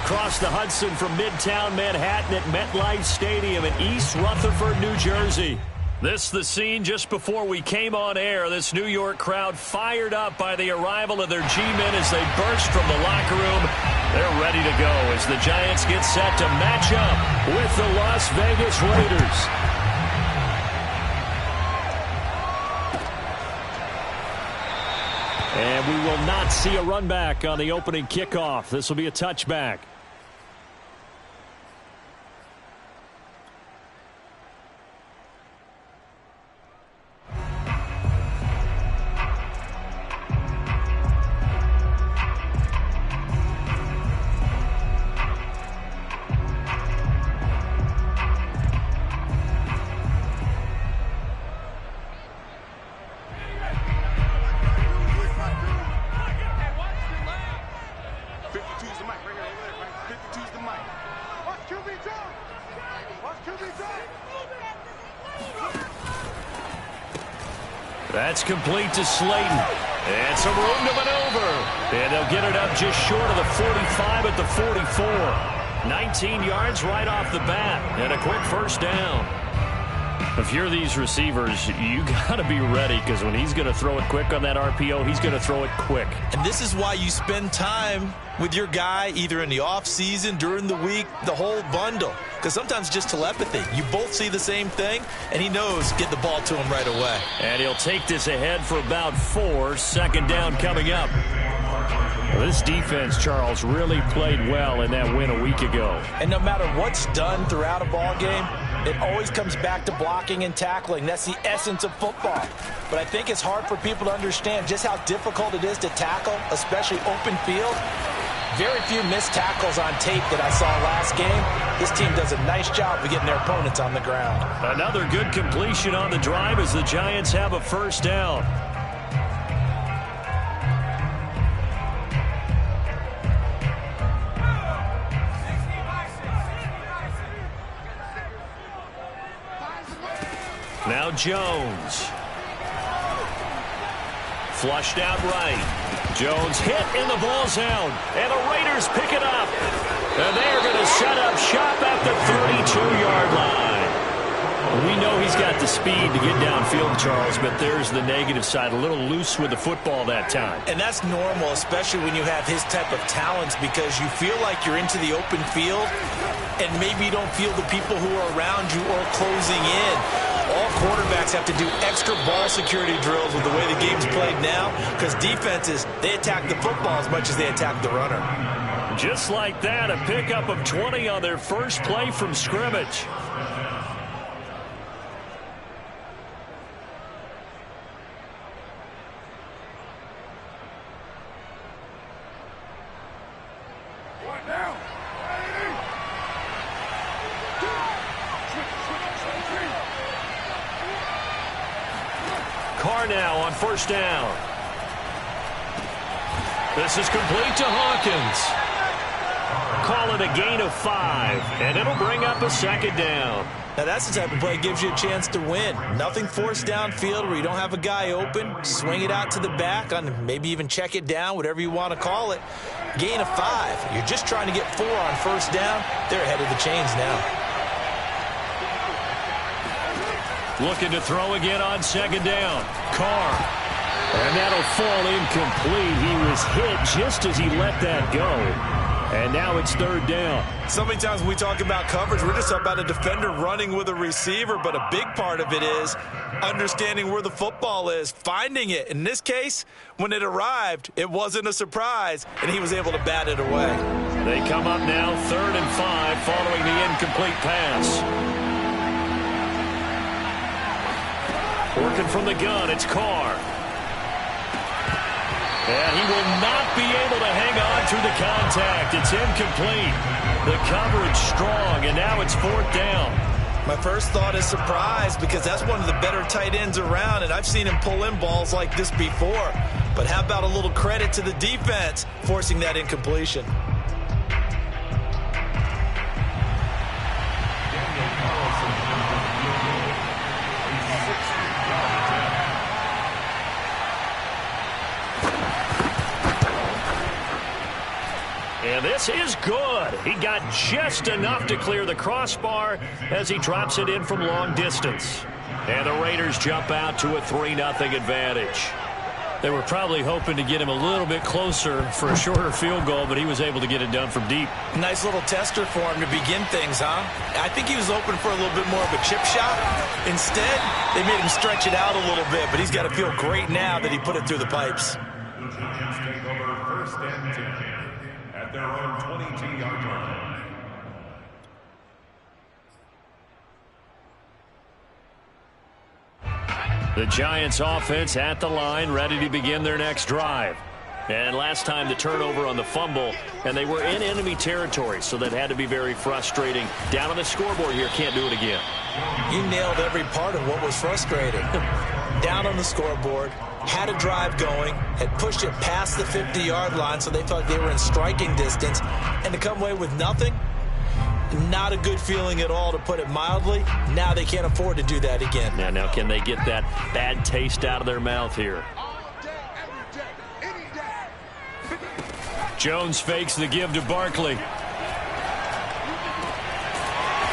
across the Hudson from Midtown Manhattan at MetLife Stadium in East Rutherford, New Jersey. This the scene just before we came on air. This New York crowd fired up by the arrival of their G-men as they burst from the locker room. They're ready to go as the Giants get set to match up with the Las Vegas Raiders. And we will not see a run back on the opening kickoff. This will be a touchback. That's complete to Slayton. And some room to maneuver. And they'll get it up just short of the 45 at the 44. 19 yards right off the bat. And a quick first down. If you're these receivers, you got to be ready because when he's going to throw it quick on that RPO, he's going to throw it quick. And this is why you spend time with your guy either in the offseason, during the week, the whole bundle. Because sometimes just telepathy. You both see the same thing, and he knows get the ball to him right away. And he'll take this ahead for about 4. Second down coming up. Well, this defense, Charles, really played well in that win a week ago. And no matter what's done throughout a ball game, it always comes back to blocking and tackling. That's the essence of football. But I think it's hard for people to understand just how difficult it is to tackle, especially open field. Very few missed tackles on tape that I saw last game. This team does a nice job of getting their opponents on the ground. Another good completion on the drive as the Giants have a first down. Now Jones. Flushed out right. Jones hit in the ball zone. And the Raiders pick it up. And they're going to set up shop at the 32-yard line. We know he's got the speed to get downfield, Charles, but there's the negative side. A little loose with the football that time. And that's normal, especially when you have his type of talents, because you feel like you're into the open field and maybe you don't feel the people who are around you or closing in. All quarterbacks have to do extra ball security drills with the way the game's played now, because defenses, they attack the football as much as they attack the runner. Just like that, a pickup of 20 on their first play from scrimmage. Now on first down. This is complete to Hawkins. Call it a gain of 5, and it'll bring up a second down. Now that's the type of play that gives you a chance to win. Nothing forced downfield where you don't have a guy open. Swing it out to the back, on maybe even check it down, whatever you want to call it. Gain of 5. You're just trying to get 4 on first down. They're ahead of the chains now. Looking to throw again on second down. Carr. And that'll fall incomplete. He was hit just as he let that go. And now it's third down. So many times when we talk about coverage, we're just talking about a defender running with a receiver, but a big part of it is understanding where the football is, finding it. In this case, when it arrived, it wasn't a surprise, and he was able to bat it away. They come up now, 3rd and 5, following the incomplete pass. Working from the gun, it's Carr. And he will not be able to hang on through the contact. It's incomplete. The coverage strong, and now it's 4th down. My first thought is surprise, because that's one of the better tight ends around, and I've seen him pull in balls like this before. But how about a little credit to the defense forcing that incompletion? And this is good. He got just enough to clear the crossbar as he drops it in from long distance. And the Raiders jump out to a 3-0 advantage. They were probably hoping to get him a little bit closer for a shorter field goal, but he was able to get it done from deep. Nice little tester for him to begin things, huh? I think he was hoping for a little bit more of a chip shot. Instead, they made him stretch it out a little bit, but he's got to feel great now that he put it through the pipes. The Giants take over 1st and 10 at their own 22-yard line. The Giants offense at the line, ready to begin their next drive. And last time the turnover on the fumble, and they were in enemy territory, so that had to be very frustrating. Down on the scoreboard here, can't do it again. You nailed every part of what was frustrating. Down on the scoreboard, had a drive going, had pushed it past the 50-yard line so they felt they were in striking distance, and to come away with nothing, not a good feeling at all, to put it mildly. Now they can't afford to do that again. Now can they get that bad taste out of their mouth here? Jones fakes the give to Barkley.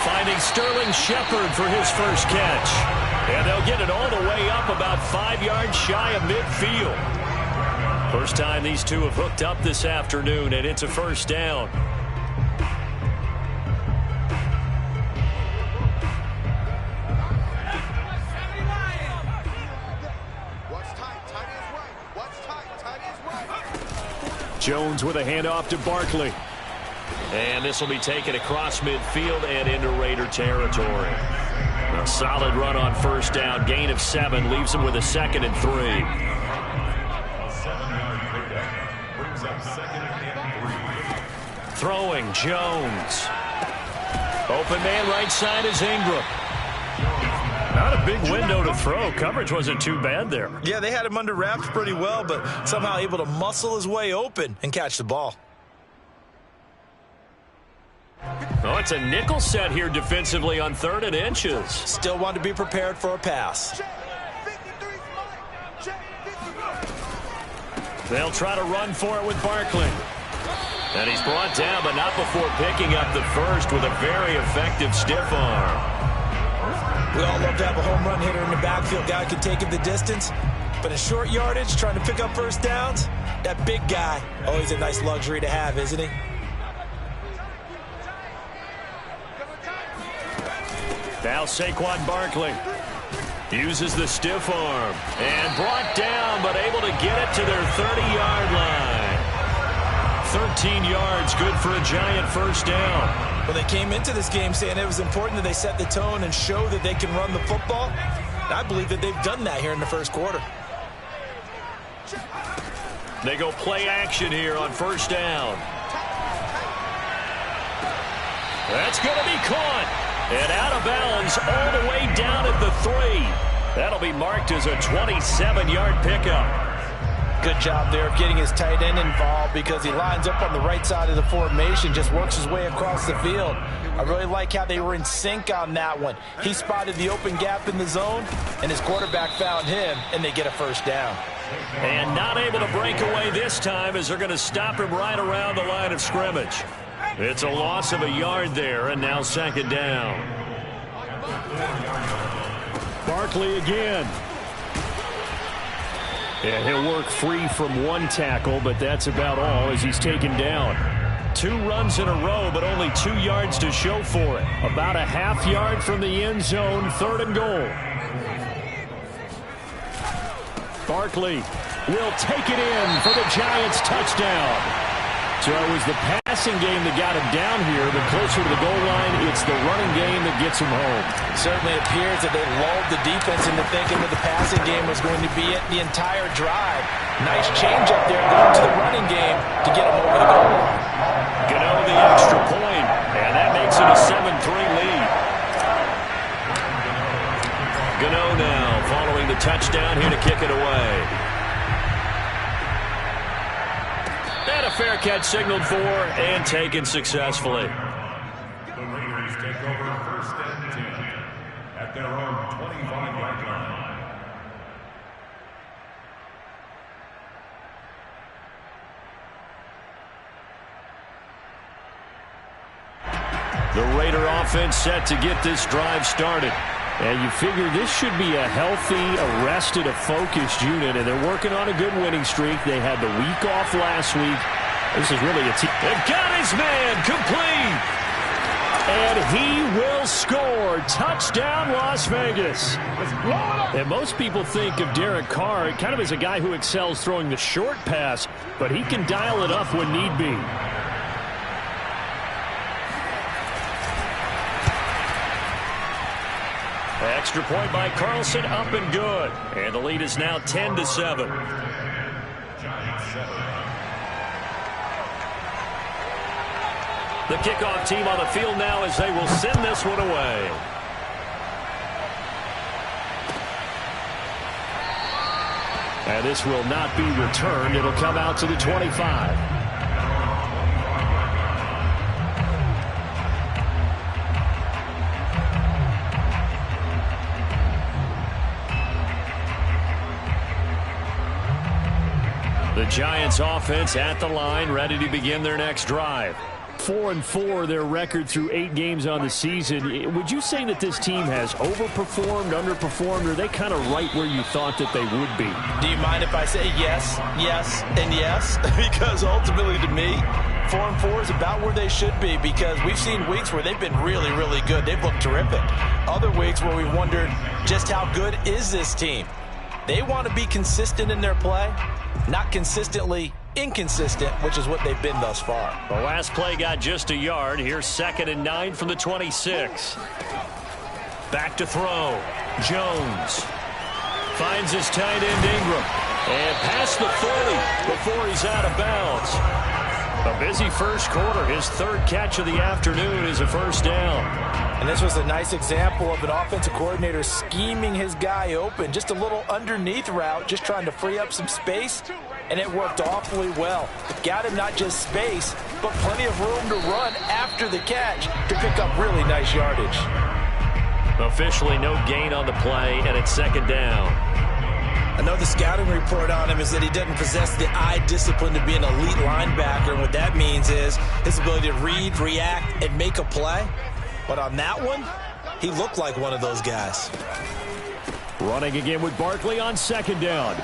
Finding Sterling Shepard for his first catch. And they'll get it all the way up about 5 yards shy of midfield. First time these two have hooked up this afternoon, and it's a first down. Jones with a handoff to Barkley. And this will be taken across midfield and into Raider territory. A solid run on first down. Gain of 7 leaves him with a 2nd and 3. A 7-yard pickup brings up 2nd and 3. Throwing Jones. Open man right side is Ingram. Not a big window to throw. Coverage wasn't too bad there. Yeah, they had him under wraps pretty well, but somehow able to muscle his way open and catch the ball. Oh, it's a nickel set here defensively on 3rd and inches. Still want to be prepared for a pass. They'll try to run for it with Barkley. And he's brought down, but not before picking up the first with a very effective stiff arm. We all love to have a home run hitter in the backfield. Guy can take it the distance. But in short yardage, trying to pick up first downs, that big guy, always a nice luxury to have, isn't he? Now Saquon Barkley uses the stiff arm. And brought down, but able to get it to their 30-yard line. 13 yards, good for a Giant first down. Well, they came into this game saying it was important that they set the tone and show that they can run the football. And I believe that they've done that here in the first quarter. They go play action here on first down. That's going to be caught. And out of bounds all the way down at the 3. That'll be marked as a 27-yard pickup. Good job there of getting his tight end involved because he lines up on the right side of the formation, just works his way across the field. I really like how they were in sync on that one. He spotted the open gap in the zone, and his quarterback found him, and they get a first down. And not able to break away this time as they're going to stop him right around the line of scrimmage. It's a loss of a yard there, and now 2nd down. Barkley again. And he'll work free from 1 tackle, but that's about all as he's taken down. 2 runs in a row, but only 2 yards to show for it. About a half yard from the end zone, 3rd and goal. Barkley will take it in for the Giants touchdown. So it was the passing game that got him down here, but closer to the goal line, it's the running game that gets him home. It certainly appears that they lulled the defense into thinking that the passing game was going to be it the entire drive. Nice change up there going to the running game to get him over the goal line. Gano the extra point, and that makes it a 7-3 lead. Gano now following the touchdown here to kick it away. And a fair catch signaled for and taken successfully. The Raiders take over 1st and 10 at their own 25-yard line. The Raider offense set to get this drive started. And you figure this should be a healthy, arrested, a focused unit, and they're working on a good winning streak. They had the week off last week. This is really a team. They've got his man complete. And he will score. Touchdown, Las Vegas. And most people think of Derek Carr kind of as a guy who excels throwing the short pass, but he can dial it up when need be. Extra point by Carlson, up and good. And the lead is now 10-7. The kickoff team on the field now as they will send this one away. And this will not be returned. It'll come out to the 25. The Giants offense at the line, ready to begin their next drive. 4-4 their record through 8 games on the season. Would you say that this team has overperformed, underperformed, or are they kind of right where you thought that they would be? Do you mind if I say yes, yes, and yes? Because ultimately to me, 4-4 is about where they should be, because we've seen weeks where they've been really, really good. They've looked terrific. Other weeks where we've wondered just how good is this team. They want to be consistent in their play, not consistently inconsistent, which is what they've been thus far. The last play got just a yard. Here's 2nd and 9 from the 26. Back to throw. Jones finds his tight end Ingram. And past the 40 before he's out of bounds. A busy first quarter. His 3rd catch of the afternoon is a first down. And this was a nice example of an offensive coordinator scheming his guy open. Just a little underneath route, just trying to free up some space. And it worked awfully well. Got him not just space, but plenty of room to run after the catch to pick up really nice yardage. Officially no gain on the play, and it's 2nd down. I know the scouting report on him is that he doesn't possess the eye discipline to be an elite linebacker. And what that means is his ability to read, react, and make a play. But on that one, he looked like one of those guys. Running again with Barkley on 2nd down.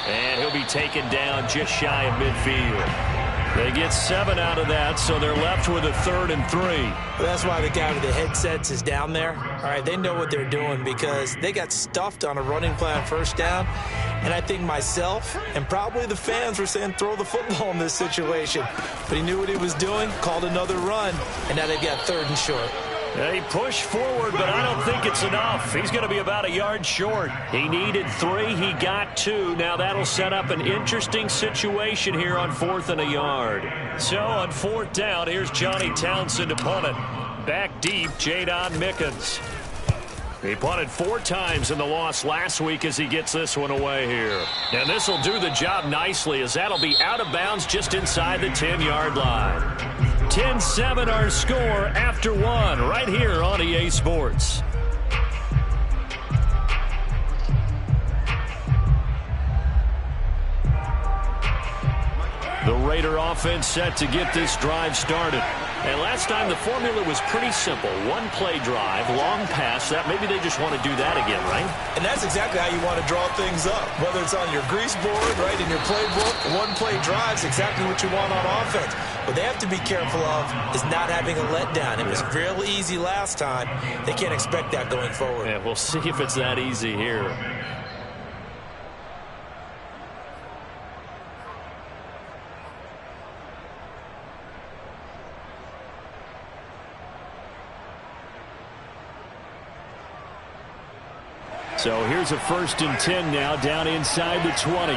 And he'll be taken down just shy of midfield. They get 7 out of that, so they're left with a 3rd and 3. Well, that's why the guy with the headsets is down there. All right, they know what they're doing because they got stuffed on a running play on 1st down. And I think myself and probably the fans were saying throw the football in this situation. But he knew what he was doing, called another run, and now they've got 3rd and short. They push forward, but I don't think it's enough. He's going to be about a yard short. He needed 3. He got 2. Now that'll set up an interesting situation here on 4th and a yard. So on 4th down, here's Johnny Townsend to punt it. Back deep, Jadon Mickens. He punted 4 times in the loss last week as he gets this one away here. And this will do the job nicely as that'll be out of bounds just inside the 10-yard line. 10-7 our score after 1 right here on EA Sports. The Raider offense set to get this drive started. And last time the formula was pretty simple. 1-play drive, long pass. That maybe they just want to do that again, right? And that's exactly how you want to draw things up. Whether it's on your grease board, right, in your playbook, 1-play drives exactly what you want on offense. What they have to be careful of is not having a letdown. It was real easy last time. They can't expect that going forward. Yeah, we'll see if it's that easy here. So here's a 1st and 10 now down inside the 20.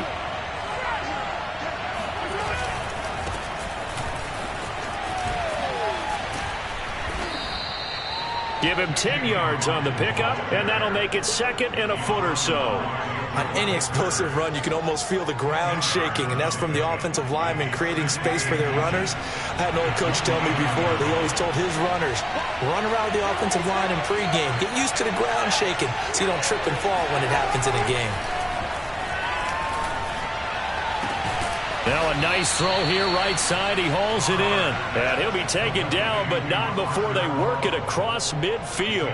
Give him 10 yards on the pickup, and that'll make it 2nd and a foot or so. On any explosive run, you can almost feel the ground shaking, and that's from the offensive linemen creating space for their runners. I had an old coach tell me before, he always told his runners, run around the offensive line in pregame. Get used to the ground shaking so you don't trip and fall when it happens in a game. Now a nice throw here right side. He hauls it in. And he'll be taken down, but not before they work it across midfield.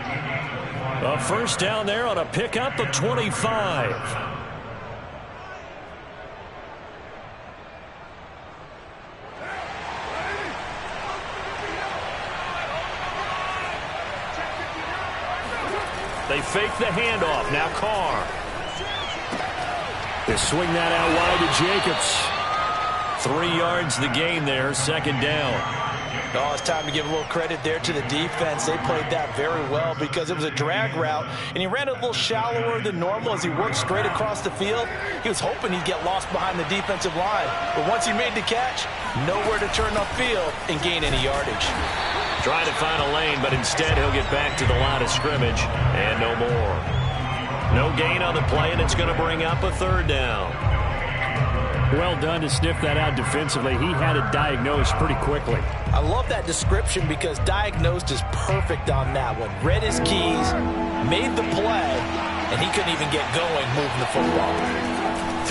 A first down there on a pickup of 25. They fake the handoff. Now Carr. They swing that out wide to Jacobs. 3 yards the gain there, second down. Oh, it's time to give a little credit there to the defense. They played that very well because it was a drag route, and he ran it a little shallower than normal as he worked straight across the field. He was hoping he'd get lost behind the defensive line, but once he made the catch, nowhere to turn upfield and gain any yardage. Trying to find a lane, but instead he'll get back to the line of scrimmage, and no more. No gain on the play, and it's going to bring up a third down. Well done to sniff that out defensively. He had it diagnosed pretty quickly. I love that description because diagnosed is perfect on that one. Read his keys, made the play, and he couldn't even get going moving the football.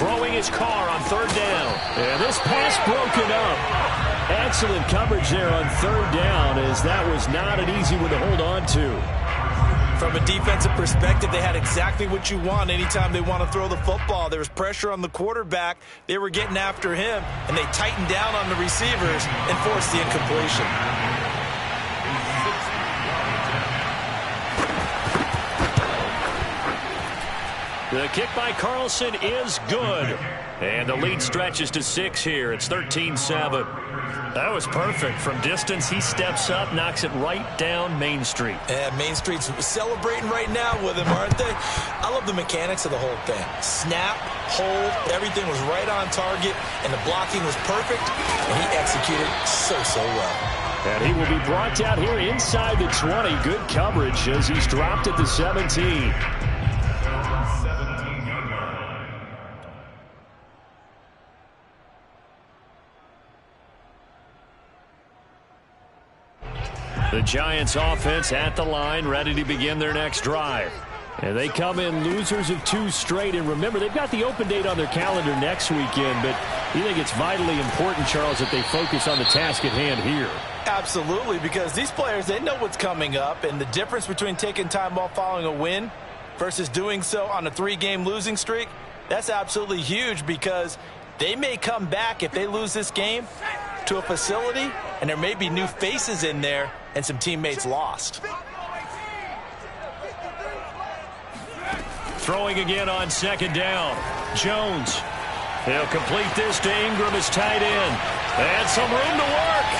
Throwing his car on third down. And this pass broken up. Excellent coverage there on third down, as that was not an easy one to hold on to. From a defensive perspective, they had exactly what you want anytime they want to throw the football. There was pressure on the quarterback. They were getting after him, and they tightened down on the receivers and forced the incompletion. The kick by Carlson is good. And the lead stretches to 6 here. It's 13-7. That was perfect. From distance, he steps up, knocks it right down Main Street. And Main Street's celebrating right now with him, aren't they? I love the mechanics of the whole thing. Snap, hold, everything was right on target, and the blocking was perfect, and he executed so well. And he will be brought down here inside the 20. Good coverage as he's dropped at the 17. The Giants offense at the line, ready to begin their next drive. And they come in losers of 2 straight. And remember, they've got the open date on their calendar next weekend. But you think it's vitally important, Charles, that they focus on the task at hand here? Absolutely, because these players, they know what's coming up. And the difference between taking time off following a win versus doing so on a 3-game losing streak, that's absolutely huge, because they may come back if they lose this game to a facility, and there may be new faces in there and some teammates lost. Throwing again on second down. Jones. He'll complete this to Ingram as tight end. And some room to work.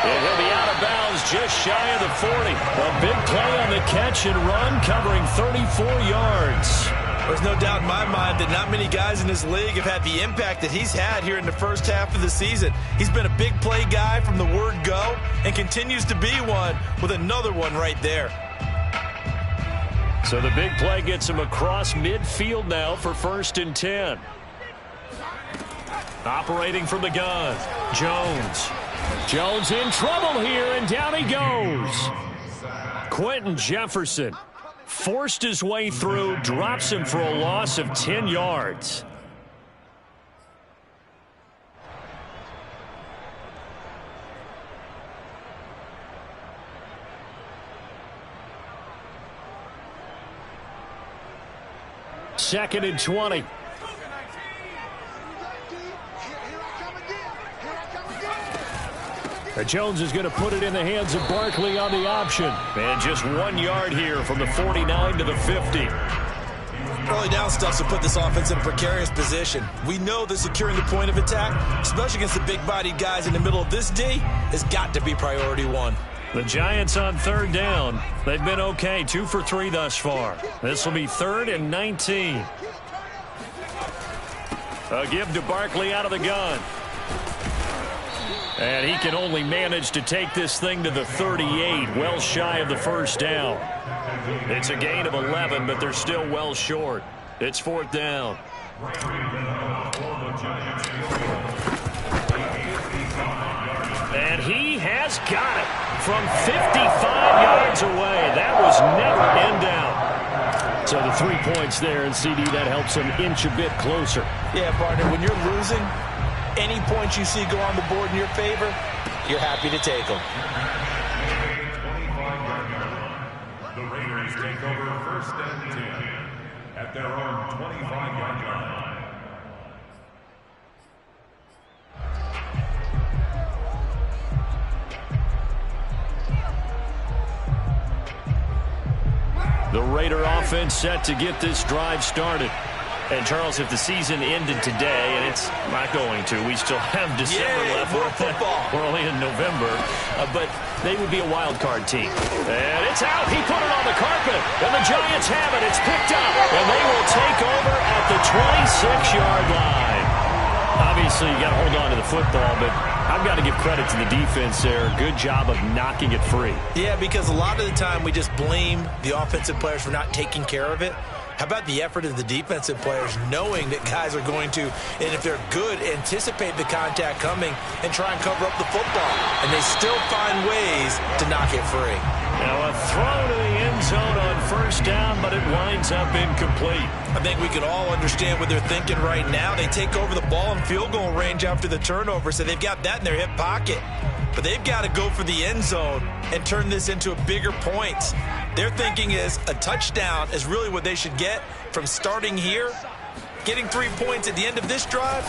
And he'll be out of bounds just shy of the 40. A big play on the catch and run, covering 34 yards. There's no doubt in my mind that not many guys in this league have had the impact that he's had here in the first half of the season. He's been a big play guy from the word go and continues to be one with another one right there. So the big play gets him across midfield now for 1st and 10. Operating from the gun, Jones. Jones in trouble here, and down he goes. Quentin Jefferson forced his way through, drops him for a loss of 10 yards. Second and 20. Jones is going to put it in the hands of Barkley on the option. And just 1 yard here from the 49 to the 50. Early down stuff to put this offense in a precarious position. We know that securing the point of attack, especially against the big-bodied guys in the middle of this D, has got to be priority 1. The Giants on third down. They've been okay, 2 for 3 thus far. This will be 3rd and 19. A give to Barkley out of the gun. And he can only manage to take this thing to the 38, well shy of the first down. It's a gain of 11, but they're still well short. It's 4th down. And he has got it from 55 yards away. That was never in doubt. So the 3 points there, and CD, that helps him inch a bit closer. Yeah, partner, when you're losing, any points you see go on the board in your favor, you're happy to take them. The Raiders take over 1st and 10 at their own 25-yard line. The Raider offense set to get this drive started. And, Charles, if the season ended today, and it's not going to, we still have December left. More football. We're only in November. But they would be a wild card team. And it's out. He put it on the carpet. And the Giants have it. It's picked up. And they will take over at the 26-yard line. Obviously, you got to hold on to the football, but I've got to give credit to the defense there. Good job of knocking it free. Yeah, because a lot of the time we just blame the offensive players for not taking care of it. How about the effort of the defensive players knowing that guys are going to, and if they're good, anticipate the contact coming and try and cover up the football. And they still find ways to knock it free. Now a throw to the end zone on 1st down, but it winds up incomplete. I think we can all understand what they're thinking right now. They take over the ball in field goal range after the turnover, so they've got that in their hip pocket. But they've got to go for the end zone and turn this into a bigger points. Their thinking is a touchdown is really what they should get from starting here. Getting 3 points at the end of this drive,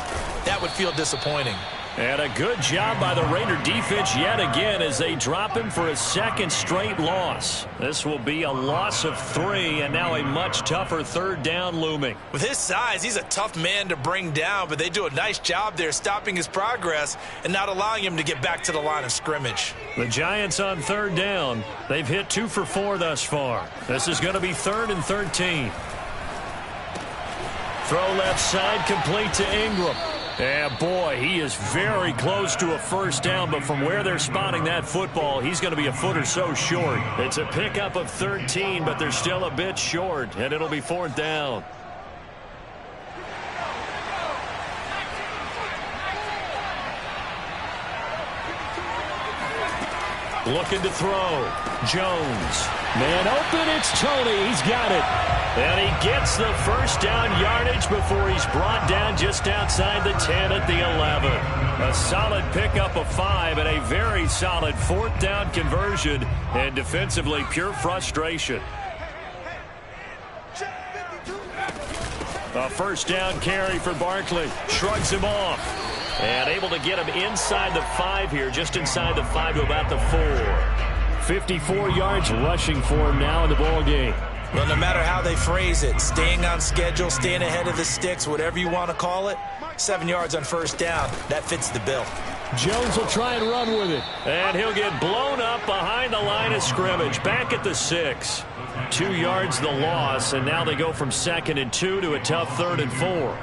that would feel disappointing. And a good job by the Raider defense yet again as they drop him for a 2nd straight loss. This will be a loss of 3 and now a much tougher 3rd down looming. With his size, he's a tough man to bring down, but they do a nice job there stopping his progress and not allowing him to get back to the line of scrimmage. The Giants on 3rd down. They've hit 2 for 4 thus far. This is going to be 3rd and 13. Throw left side complete to Ingram. Yeah, boy, he is very close to a 1st down, but from where they're spotting that football, he's going to be a foot or so short. It's a pickup of 13, but they're still a bit short, and it'll be 4th down. Looking to throw. Jones. Man open, it's Tony. He's got it. And he gets the 1st down yardage before he's brought down just outside the 10 at the 11. A solid pickup of 5 and a very solid 4th down conversion. And defensively, pure frustration. A 1st down carry for Barkley. Shrugs him off. And able to get him inside the 5 here, just inside the 5 to about the 4. 54 yards rushing for him now in the ball game. Well, no matter how they phrase it, staying on schedule, staying ahead of the sticks, whatever you want to call it, 7 yards on 1st down, that fits the bill. Jones will try and run with it. And he'll get blown up behind the line of scrimmage, back at the 6. 2 yards the loss, and now they go from 2nd and 2 to a tough 3rd and 4.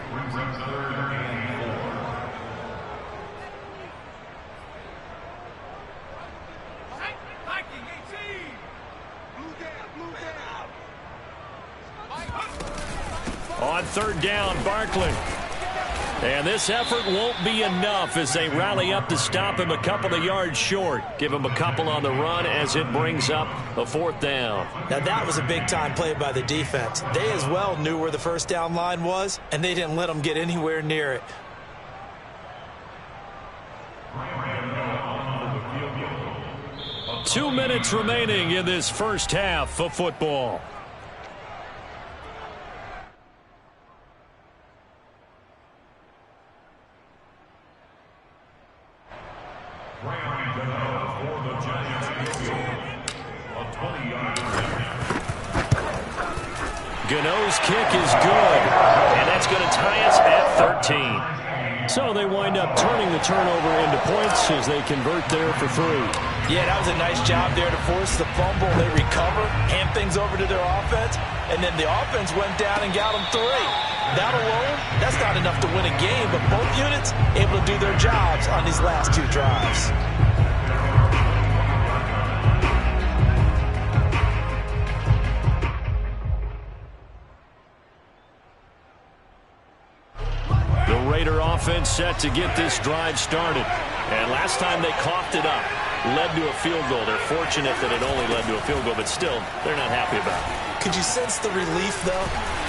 On 3rd down, Barkley. And this effort won't be enough as they rally up to stop him a couple of yards short. Give him a couple on the run as it brings up a 4th down. Now that was a big-time play by the defense. They as well knew where the 1st down line was, and they didn't let them get anywhere near it. Two minutes remaining in this 1st half of football. Gano's kick is good, and that's going to tie us at 13. So they wind up turning the turnover into points as they convert there for 3. Yeah, that was a nice job there to force the fumble. They recover, hand things over to their offense, and then the offense went down and got them 3. That alone, that's not enough to win a game, but both units able to do their jobs on these last 2 drives. The Raider offense set to get this drive started. And last time they coughed it up. led to a field goal. They're fortunate that it only led to a field goal, but still, they're not happy about it. Could you sense the relief, though,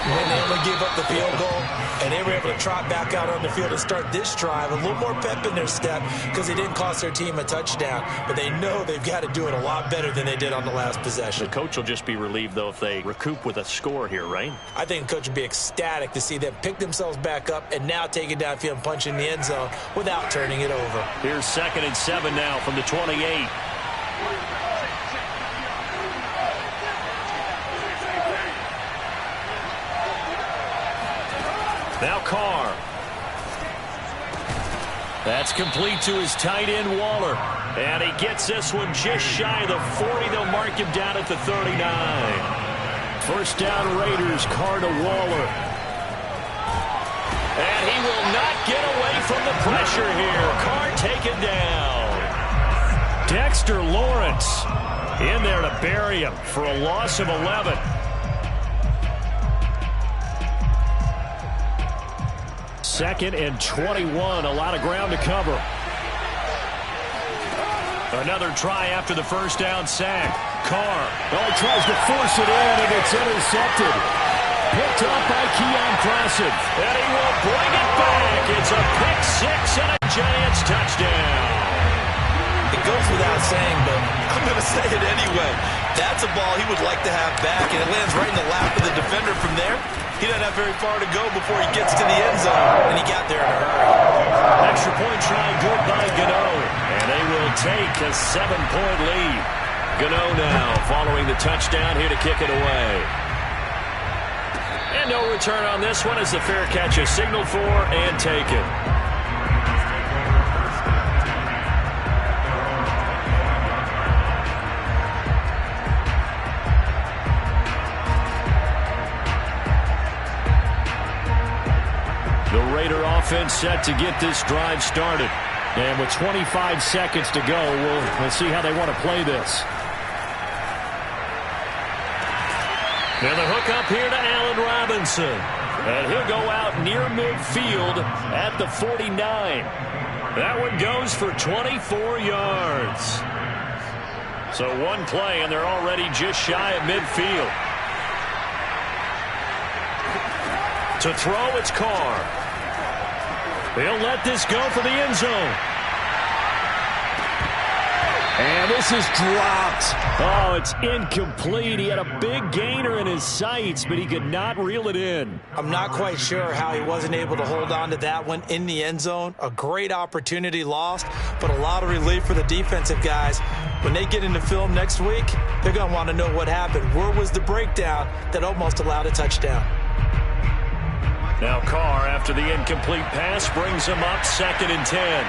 when they only gave up the field goal and they were able to trot back out on the field and start this drive? A little more pep in their step because they didn't cost their team a touchdown, but they know they've got to do it a lot better than they did on the last possession. The coach will just be relieved, though, if they recoup with a score here, right? I think the coach would be ecstatic to see them pick themselves back up and now take it downfield and punch in the end zone without turning it over. Here's 2nd and 7 now from the 28. Now Carr. That's complete to his tight end, Waller. And he gets this one just shy of the 40. They'll mark him down at the 39. First down, Raiders. Carr to Waller. And he will not get away from the pressure here. Carr taken down. Dexter Lawrence in there to bury him for a loss of 11. Second and 21. A lot of ground to cover. Another try after the first down sack. Carr. Oh, he tries to force it in, and it's intercepted. Picked up by Keon Crossen. And he will bring it back. It's a pick six and a Giants touchdown. It goes without saying, but I'm going to say it anyway. That's a ball he would like to have back, and it lands right in the lap of the defender from there. He doesn't have very far to go before he gets to the end zone, and he got there in a hurry. Extra point try good by Gano, and they will take a 7-point lead. Gano now following the touchdown here to kick it away. And no return on this one as the fair catch is signaled for and taken. The Raider offense set to get this drive started. And with 25 seconds to go, we'll see how they want to play this. Now the hook up here to Allen Robinson. And he'll go out near midfield at the 49. That one goes for 24 yards. So one play, and they're already just shy of midfield. To throw, it's Carr. They'll let this go for the end zone. And this is dropped. Oh, it's incomplete. He had a big gainer in his sights, but he could not reel it in. I'm not quite sure how he wasn't able to hold on to that one in the end zone. A great opportunity lost, but a lot of relief for the defensive guys. When they get into film next week, they're going to want to know what happened. Where was the breakdown that almost allowed a touchdown? Now Carr, after the incomplete pass, brings him up 2nd and 10.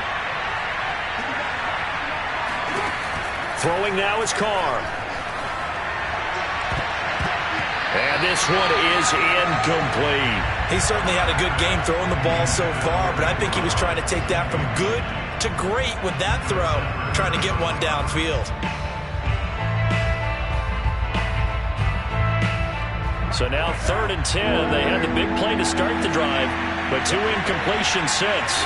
Throwing now is Carr. And this one is incomplete. He certainly had a good game throwing the ball so far, but I think he was trying to take that from good to great with that throw, trying to get one downfield. So now 3rd and 10. They had the big play to start the drive, but 2 incompletions since.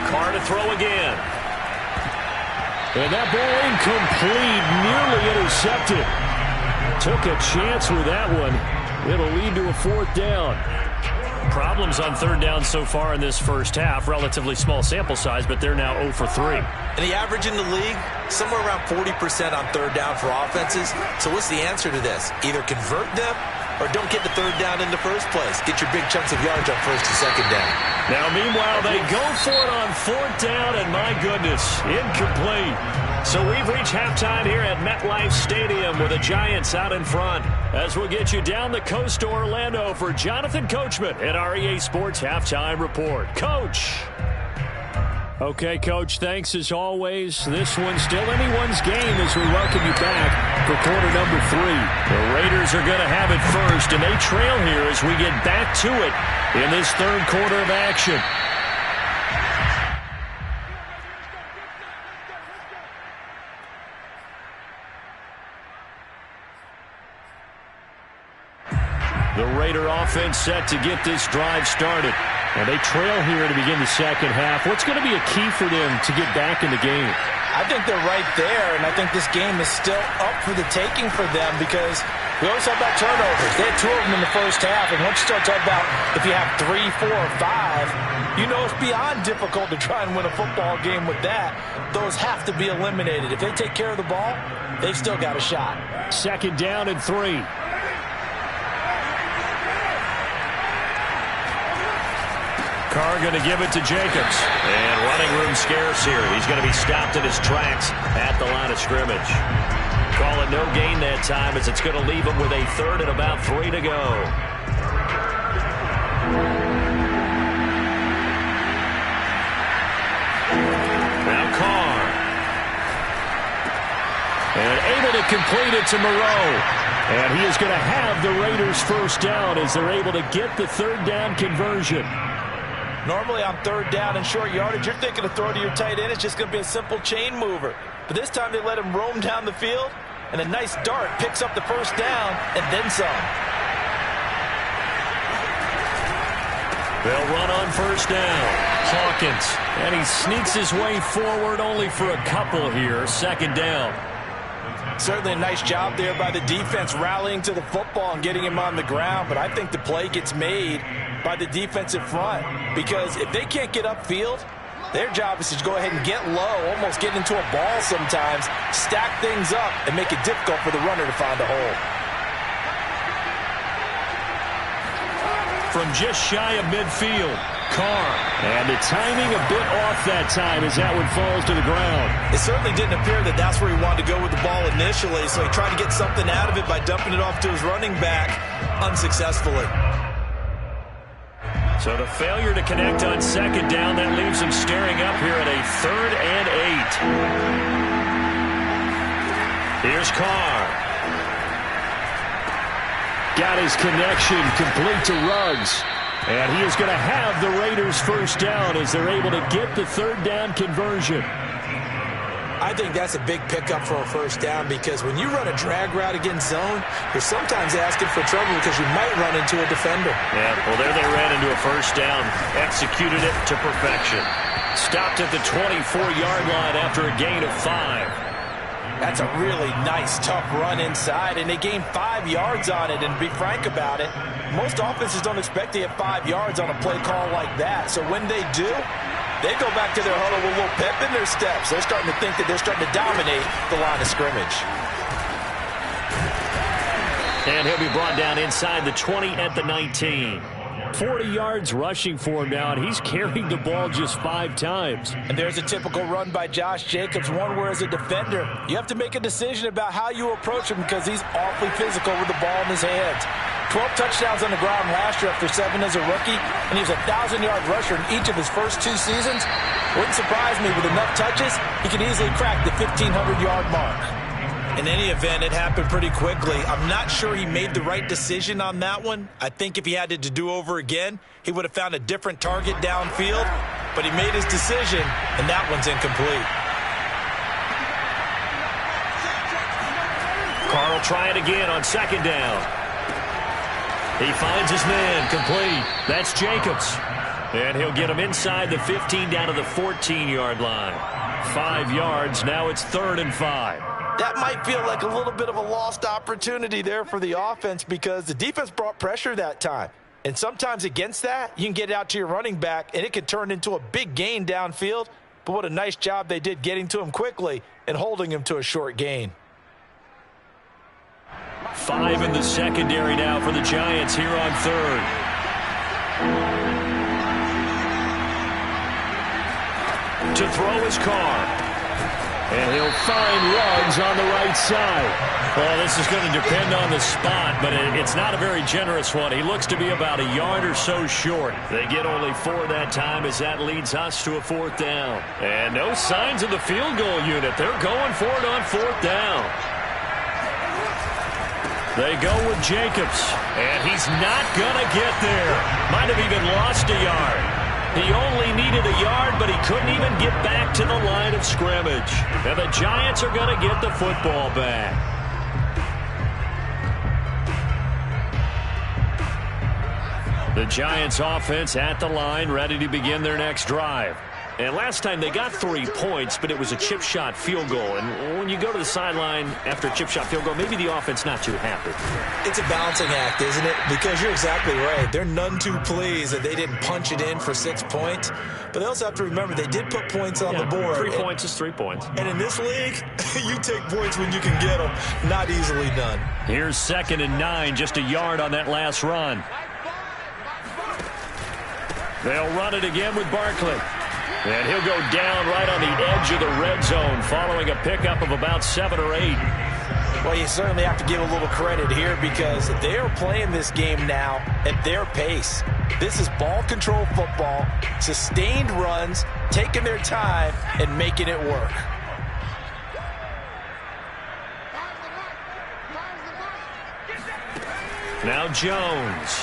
Carr to throw again. And that ball incomplete, nearly intercepted. Took a chance with that one. It'll lead to a 4th down. Problems on 3rd down so far in this first half. Relatively small sample size, but they're now 0 for 3. And the average in the league, somewhere around 40% on 3rd down for offenses. So what's the answer to this? Either convert them or don't get the 3rd down in the first place. Get your big chunks of yards on 1st and 2nd down. Now, meanwhile, they go for it on 4th down, and my goodness, incomplete. So we've reached halftime here at MetLife Stadium with the Giants out in front. As we'll get you down the coast to Orlando for Jonathan Coachman at our EA Sports Halftime Report. Coach. Okay, Coach, thanks as always. This one's still anyone's game as we welcome you back for quarter number 3. The Raiders are going to have it first, and they trail here as we get back to it in this 3rd quarter of action. The Raider offense set to get this drive started. And they trail here to begin the second half. What's going to be a key for them to get back in the game? I think they're right there, and I think this game is still up for the taking for them because we always talk about turnovers. They had 2 of them in the first half, and once you start talking about if you have 3, 4, or 5, you know it's beyond difficult to try and win a football game with that. Those have to be eliminated. If they take care of the ball, they've still got a shot. Second down and 3. Carr going to give it to Jacobs. And running room scarce here. He's going to be stopped in his tracks at the line of scrimmage. Call it no gain that time as it's going to leave him with a 3rd and about 3 to go. Now Carr. And able to complete it to Moreau. And he is going to have the Raiders first down as they're able to get the 3rd down conversion. Normally on 3rd down and short yardage, you're thinking to throw to your tight end. It's just going to be a simple chain mover. But this time they let him roam down the field, and a nice dart picks up the first down and then some. They'll run on first down. Hawkins. And he sneaks his way forward only for a couple here. 2nd down. Certainly a nice job there by the defense rallying to the football and getting him on the ground. But I think the play gets made by the defensive front because if they can't get upfield, their job is to go ahead and get low, almost get into a ball sometimes, stack things up, and make it difficult for the runner to find a hole. From just shy of midfield, Carr. And the timing a bit off that time as that one falls to the ground. It certainly didn't appear that that's where he wanted to go with the ball initially, so he tried to get something out of it by dumping it off to his running back unsuccessfully. So the failure to connect on 2nd down, that leaves him staring up here at a 3rd and 8. Here's Carr. Got his connection complete to Ruggs. And he is going to have the Raiders first down as they're able to get the 3rd down conversion. I think that's a big pickup for a first down because when you run a drag route against zone, you're sometimes asking for trouble because you might run into a defender. Yeah, well, there they ran into a first down, executed it to perfection. Stopped at the 24-yard line after a gain of 5. That's a really nice, tough run inside, and they gained 5 yards on it. And to be frank about it, most offenses don't expect to get 5 yards on a play call like that. So when they do, they go back to their huddle with a little pep in their steps. They're starting to think that they're starting to dominate the line of scrimmage. And he'll be brought down inside the 20 at the 19. 40 yards rushing for him now, and he's carried the ball just 5 times. And there's a typical run by Josh Jacobs, one where as a defender, you have to make a decision about how you approach him because he's awfully physical with the ball in his hands. 12 touchdowns on the ground last year after 7 as a rookie, and he was a 1,000-yard rusher in each of his first 2 seasons. Wouldn't surprise me with enough touches, he could easily crack the 1,500-yard mark. In any event, it happened pretty quickly. I'm not sure he made the right decision on that one. I think if he had to do over again, he would have found a different target downfield, but he made his decision, and that one's incomplete. Carr will try it again on 2nd down. He finds his man, complete. That's Jacobs. And he'll get him inside the 15 down to the 14-yard line. 5 yards, now it's 3rd and 5. That might feel like a little bit of a lost opportunity there for the offense because the defense brought pressure that time. And sometimes against that, you can get it out to your running back, and it could turn into a big gain downfield. But what a nice job they did getting to him quickly and holding him to a short gain. 5 in the secondary now for the Giants here on 3rd. To throw his Carr. And he'll find Ruggs on the right side. Well, this is going to depend on the spot, but it's not a very generous one. He looks to be about a yard or so short. They get only 4 that time as that leads us to a 4th down. And no signs of the field goal unit. They're going for it on 4th down. They go with Jacobs, and he's not going to get there. Might have even lost a yard. He only needed a yard, but he couldn't even get back to the line of scrimmage. And the Giants are going to get the football back. The Giants offense at the line, ready to begin their next drive. And last time they got 3 points, but it was a chip shot field goal. And when you go to the sideline after a chip shot field goal, maybe the offense not too happy. It's a balancing act, isn't it? Because you're exactly right. They're none too pleased that they didn't punch it in for 6 points. But they also have to remember they did put points on the board. 3 points is 3 points. And in this league, you take points when you can get them. Not easily done. Here's 2nd and 9, just a yard on that last run. They'll run it again with Barkley. And he'll go down right on the edge of the red zone following a pickup of about 7 or 8. Well, you certainly have to give a little credit here because they are playing this game now at their pace. This is ball control football, sustained runs, taking their time, and making it work. Now Jones.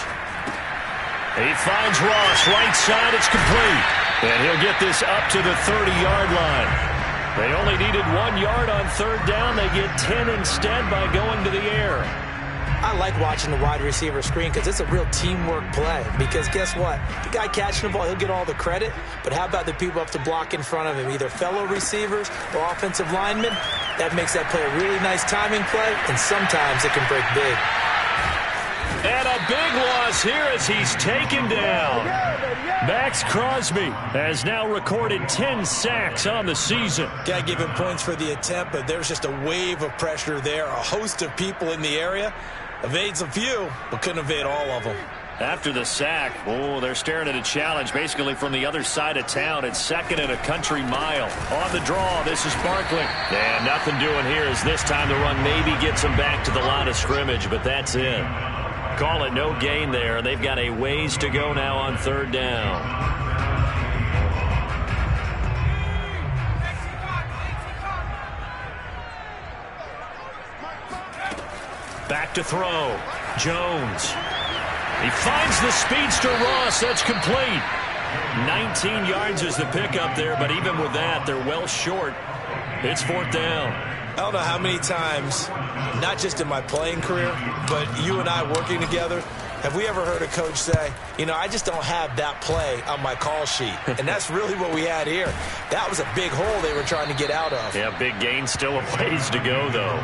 He finds Ross, right side, it's complete. And he'll get this up to the 30-yard line. They only needed 1 yard on 3rd down. They get 10 instead by going to the air. I like watching the wide receiver screen because it's a real teamwork play. Because guess what? The guy catching the ball, he'll get all the credit. But how about the people up to block in front of him, either fellow receivers or offensive linemen? That makes that play a really nice timing play, and sometimes it can break big. And a big loss here as he's taken down. Max Crosby has now recorded 10 sacks on the season. Got to give him points for the attempt, but there's just a wave of pressure there. A host of people in the area. Evades a few, but couldn't evade all of them. After the sack, they're staring at a challenge basically from the other side of town. It's 2nd and a country mile. On the draw, this is Barkley. And nothing doing here as this time the run maybe gets him back to the line of scrimmage, but that's it. Call it no gain there. They've got a ways to go now on 3rd down. Back to throw. Jones. He finds the speedster Ross. That's complete. 19 yards is the pickup there, but even with that, they're well short. It's 4th down. I don't know how many times, not just in my playing career, but you and I working together, have we ever heard a coach say, I just don't have that play on my call sheet. And that's really what we had here. That was a big hole they were trying to get out of. Yeah, big gain, still a ways to go, though.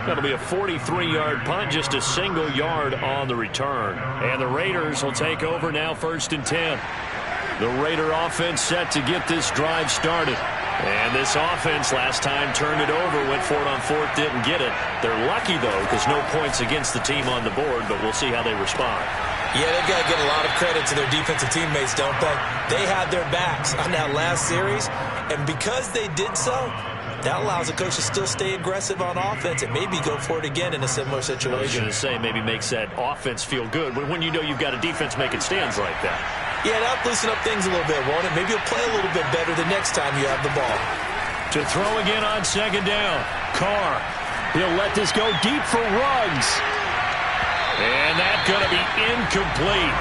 That'll be a 43-yard punt, just a single yard on the return. And the Raiders will take over now 1st and 10. The Raider offense set to get this drive started. And this offense last time turned it over, went for it on 4th, didn't get it. They're lucky, though, because no points against the team on the board, but we'll see how they respond. Yeah, they've got to get a lot of credit to their defensive teammates, don't they? They had their backs on that last series, and because they did so, that allows the coach to still stay aggressive on offense and maybe go for it again in a similar situation. I was going to say maybe makes that offense feel good, but when you know you've got a defense making stands like that. Yeah, that'll loosen up things a little bit, won't it? Maybe you'll play a little bit better the next time you have the ball. To throw again on 2nd down. Carr. He'll let this go deep for Ruggs. And that's going to be incomplete.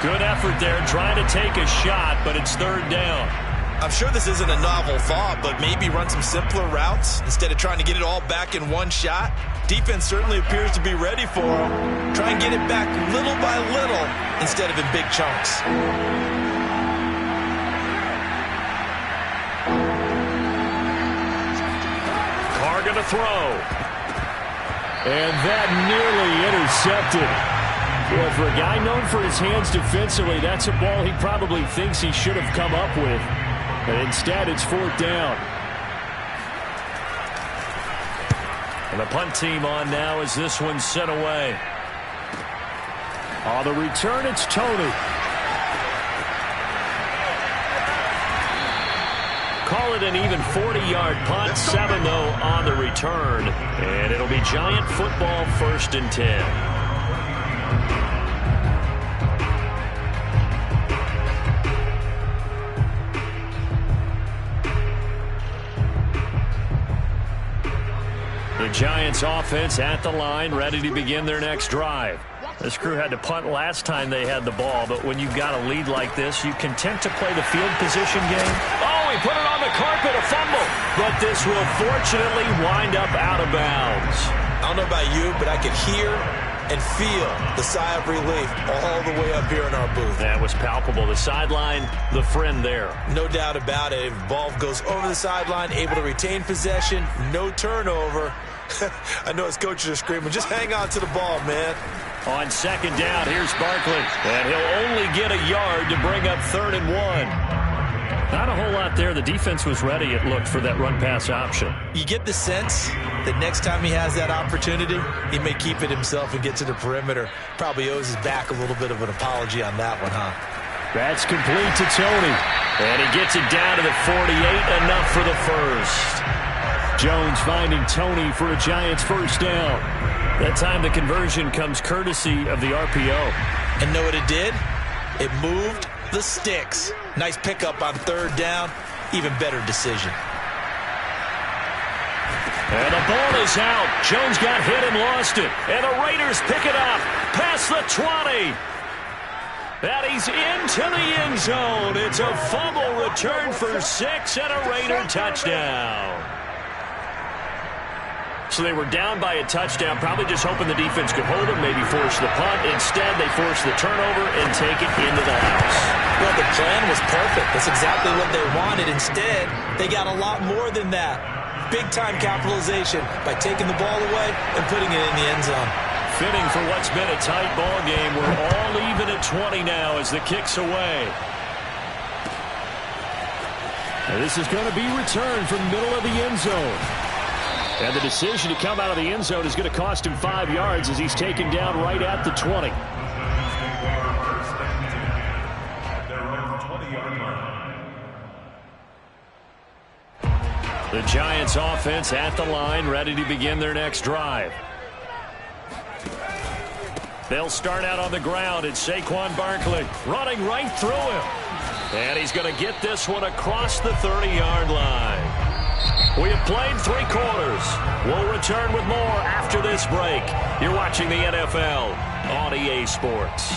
Good effort there trying to take a shot, but it's 3rd down. I'm sure this isn't a novel thought, but maybe run some simpler routes instead of trying to get it all back in one shot. Defense certainly appears to be ready for him. Try and get it back little by little instead of in big chunks. Carr going to throw. And that nearly intercepted. Well, for a guy known for his hands defensively, that's a ball he probably thinks he should have come up with. And instead, it's 4th down. And the punt team on now as this one's sent away. On the return, it's Tony. Call it an even 40-yard punt. 7, though, on the return. And it'll be Giant football 1st and 10. The Giants offense at the line, ready to begin their next drive. This crew had to punt last time they had the ball, but when you've got a lead like this, you content to play the field position game. Oh, he put it on the carpet, a fumble. But this will fortunately wind up out of bounds. I don't know about you, but I could hear and feel the sigh of relief all the way up here in our booth. That was palpable. The sideline, the friend there. No doubt about it. If the ball goes over the sideline, able to retain possession, no turnover. I know his coaches are screaming, just hang on to the ball, man. On second down, here's Barkley. And he'll only get a yard to bring up 3rd and 1. Not a whole lot there. The defense was ready, it looked, for that run-pass option. You get the sense that next time he has that opportunity, he may keep it himself and get to the perimeter. Probably owes his back a little bit of an apology on that one, huh? That's complete to Tony. And he gets it down to the 48, enough for the first. Jones finding Tony for a Giants first down. That time the conversion comes courtesy of the RPO. And know what it did? It moved the sticks. Nice pickup on 3rd down. Even better decision. And the ball is out. Jones got hit and lost it. And the Raiders pick it up. Past the 20. And he's into the end zone. It's a fumble return for 6 and a Raider touchdown. So they were down by a touchdown, probably just hoping the defense could hold them, maybe force the punt. Instead, they force the turnover and take it into the house. Well, the plan was perfect. That's exactly what they wanted. Instead, they got a lot more than that. Big-time capitalization by taking the ball away and putting it in the end zone. Fitting for what's been a tight ball game. We're all even at 20 now as the kick's away. And this is going to be returned from middle of the end zone. And the decision to come out of the end zone is going to cost him 5 yards as he's taken down right at the 20. The Giants offense at the line, ready to begin their next drive. They'll start out on the ground. It's Saquon Barkley running right through him. And he's going to get this one across the 30-yard line. We have played 3 quarters. We'll return with more after this break. You're watching the NFL on EA Sports.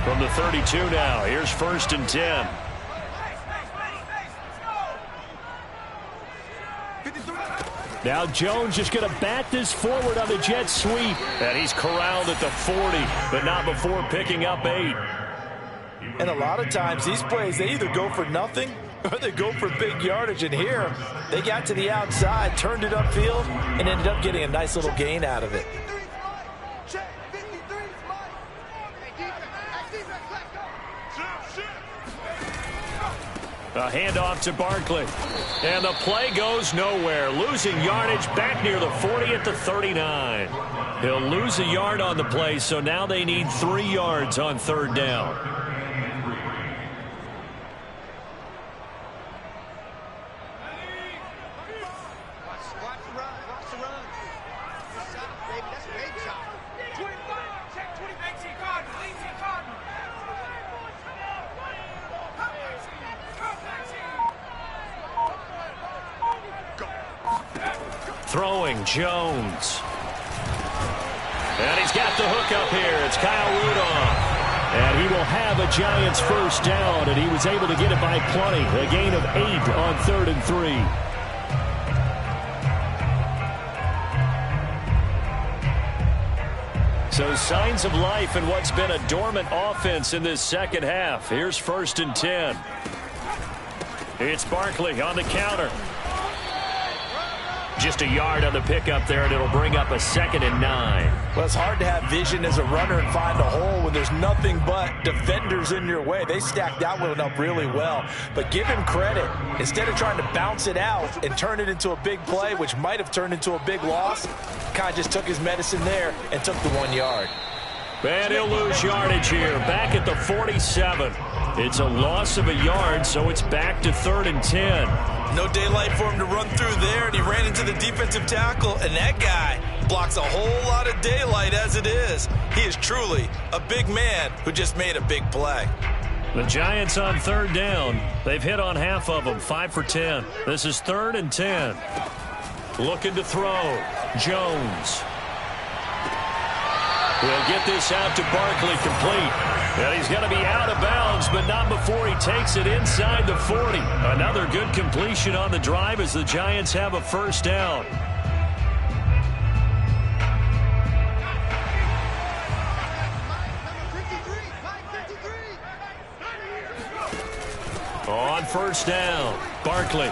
From the 32 now, here's 1st and 10. Now Jones just going to bat this forward on the jet sweep. And he's corralled at the 40, but not before picking up 8. And a lot of times these plays, they either go for nothing or they go for big yardage. And here, they got to the outside, turned it upfield, and ended up getting a nice little gain out of it. A handoff to Barkley. And the play goes nowhere. Losing yardage back near the 40 at the 39. He'll lose a yard on the play, so now they need 3 yards on 3rd down. Throwing Jones. And he's got the hook up here. It's Kyle Rudolph. And he will have a Giants first down, and he was able to get it by plenty. A gain of 8 on 3rd and 3. So signs of life in what's been a dormant offense in this second half. Here's 1st and 10. It's Barkley on the counter. Just a yard on the pickup there, and it'll bring up a 2nd and 9. Well, it's hard to have vision as a runner and find a hole when there's nothing but defenders in your way. They stacked that one up really well. But give him credit. Instead of trying to bounce it out and turn it into a big play, which might have turned into a big loss, kind of just took his medicine there and took the 1 yard. And he'll lose yardage here. Back at the 47. It's a loss of a yard, so it's back to 3rd and 10. No daylight for him to run through there, and he ran into the defensive tackle, and that guy blocks a whole lot of daylight as it is. He is truly a big man who just made a big play. The Giants on 3rd down. They've hit on half of them, 5 for 10. This is 3rd and 10. Looking to throw. Jones. We'll get this out to Barkley, complete. And he's going to be out of bounds, but not before he takes it inside the 40. Another good completion on the drive as the Giants have a first down. On first down, Barkley.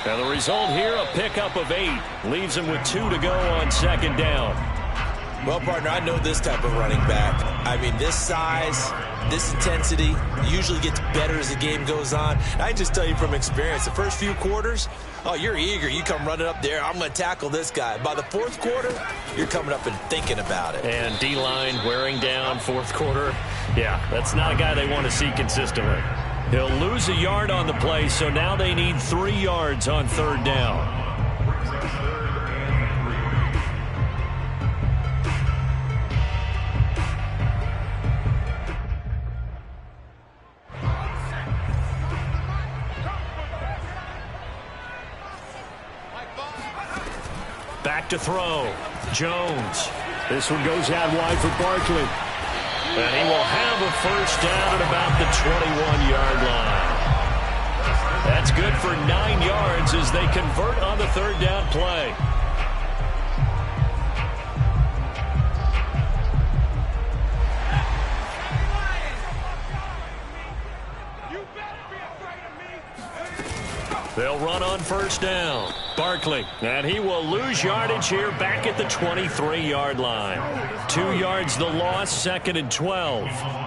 And the result here, a pickup of 8. Leaves him with 2 to go on second down. Well, partner, I know this type of running back. I mean, this size, this intensity usually gets better as the game goes on. And I can just tell you from experience, the first few quarters, oh, you're eager. You come running up there, I'm going to tackle this guy. By the fourth quarter, you're coming up and thinking about it. And D-line wearing down fourth quarter. Yeah, that's not a guy they want to see consistently. He'll lose a yard on the play, so now they need 3 yards on third down. Back to throw. Jones. This one goes out wide for Barkley. And he will have a first down at about the 21-yard line. That's good for 9 yards as they convert on the third down play. They'll run on first down. Barkley, and he will lose yardage here back at the 23-yard line. 2 yards the loss, second and 12.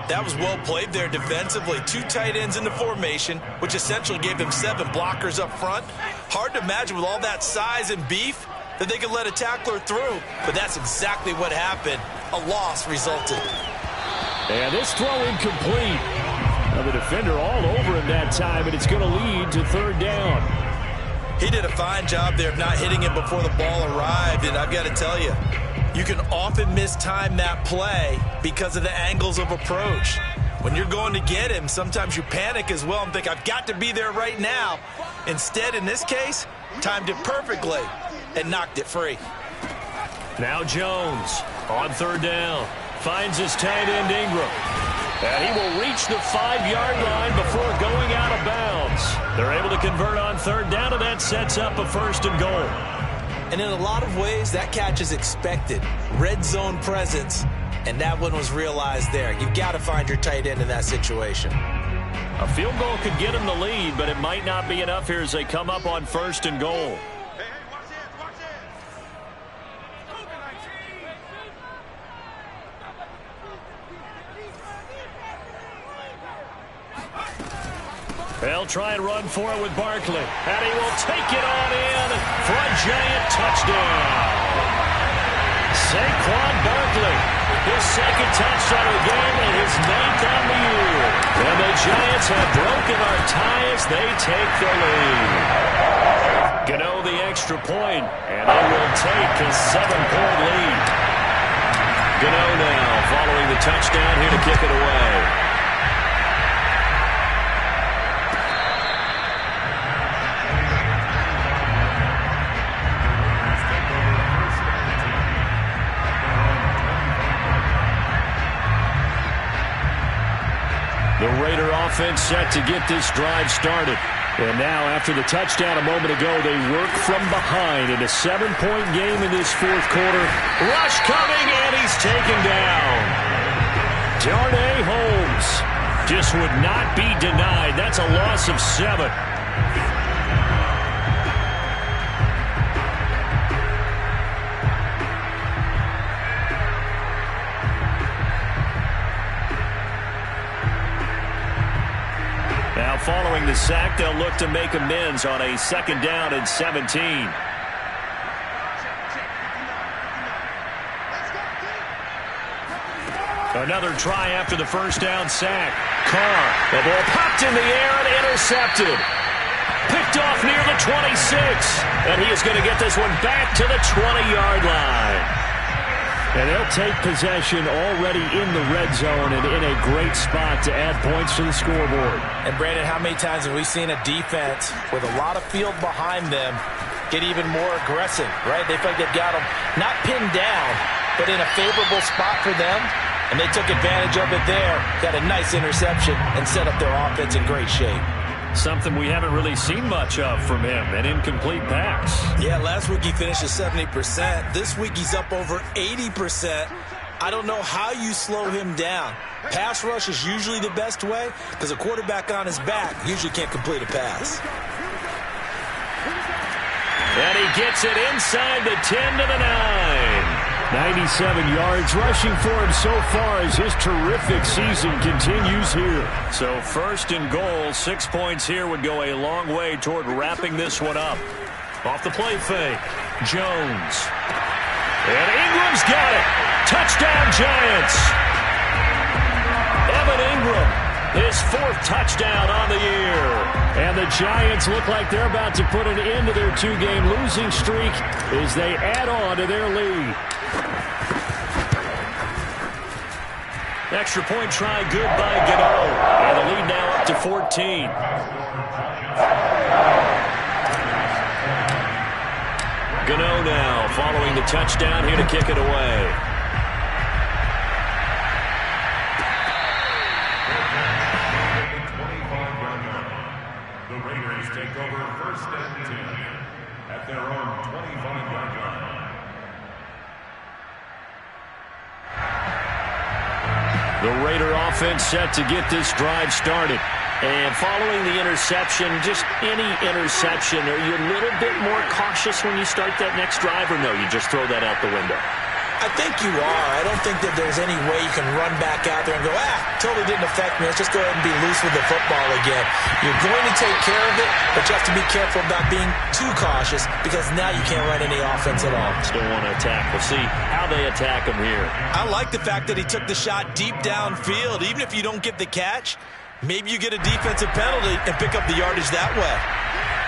That was well played there defensively. 2 tight ends in the formation, which essentially gave them 7 blockers up front. Hard to imagine with all that size and beef that they could let a tackler through, but that's exactly what happened. A loss resulted. And this throw incomplete. Now the defender all over him that time, and it's going to lead to third down. He did a fine job there of not hitting him before the ball arrived, and I've got to tell you, you can often mistime that play because of the angles of approach. When you're going to get him, sometimes you panic as well and think, I've got to be there right now. Instead, in this case, timed it perfectly and knocked it free. Now Jones on third down. Finds his tight end Ingram. And he will reach the 5-yard line before going out of bounds. They're able to convert on third down, and that sets up a first and goal. And in a lot of ways, that catch is expected. Red zone presence, and that one was realized there. You've got to find your tight end in that situation. A field goal could get him the lead, but it might not be enough here as they come up on first and goal. They'll try and run for it with Barkley. And he will take it on in for a Giant touchdown. Saquon Barkley, his second touchdown of the game and his 9th on the year. And the Giants have broken our tie as they take the lead. Gano the extra point, and they will take a 7-point lead. Gano now following the touchdown here to kick it away. The Raider offense set to get this drive started. And now, after the touchdown a moment ago, they work from behind in a 7-point game in this fourth quarter. Rush coming, and he's taken down. Darnay Holmes just would not be denied. That's a loss of 7. Now, following the sack, they'll look to make amends on a 2nd down and 17. Another try after the first down sack. Carr, the ball popped in the air and intercepted. Picked off near the 26. And he is going to get this one back to the 20-yard line. And they'll take possession already in the red zone and in a great spot to add points to the scoreboard. And, Brandon, how many times have we seen a defense with a lot of field behind them get even more aggressive, right? They feel like they've got them not pinned down, but in a favorable spot for them. And they took advantage of it there. Got a nice interception and set up their offense in great shape. Something we haven't really seen much of from him, an incomplete pass. Yeah, last week he finished at 70%. This week he's up over 80%. I don't know how you slow him down. Pass rush is usually the best way because a quarterback on his back usually can't complete a pass. And he gets it inside the 10 to the 9. 97 yards rushing for him so far as his terrific season continues here. So first and goal, 6 points here would go a long way toward wrapping this one up. Off the play fake, Jones. And Ingram's got it. Touchdown, Giants. Evan Ingram, his 4th touchdown on the year. And the Giants look like they're about to put an end to their 2-game losing streak as they add on to their lead. Extra point try good by Gano. And the lead now up to 14. Gano now following the touchdown here to kick it away. The Raiders take over 1st and 10 at their own 25-yard line. The Raider offense set to get this drive started. And following the interception, just any interception, are you a little bit more cautious when you start that next drive, or no, you just throw that out the window? I think you are. I don't think that there's any way you can run back out there and go, totally didn't affect me. Let's just go ahead and be loose with the football again. You're going to take care of it, but you have to be careful about being too cautious because now you can't run any offense at all. Still want to attack. We'll see how they attack him here. I like the fact that he took the shot deep downfield. Even if you don't get the catch, maybe you get a defensive penalty and pick up the yardage that way.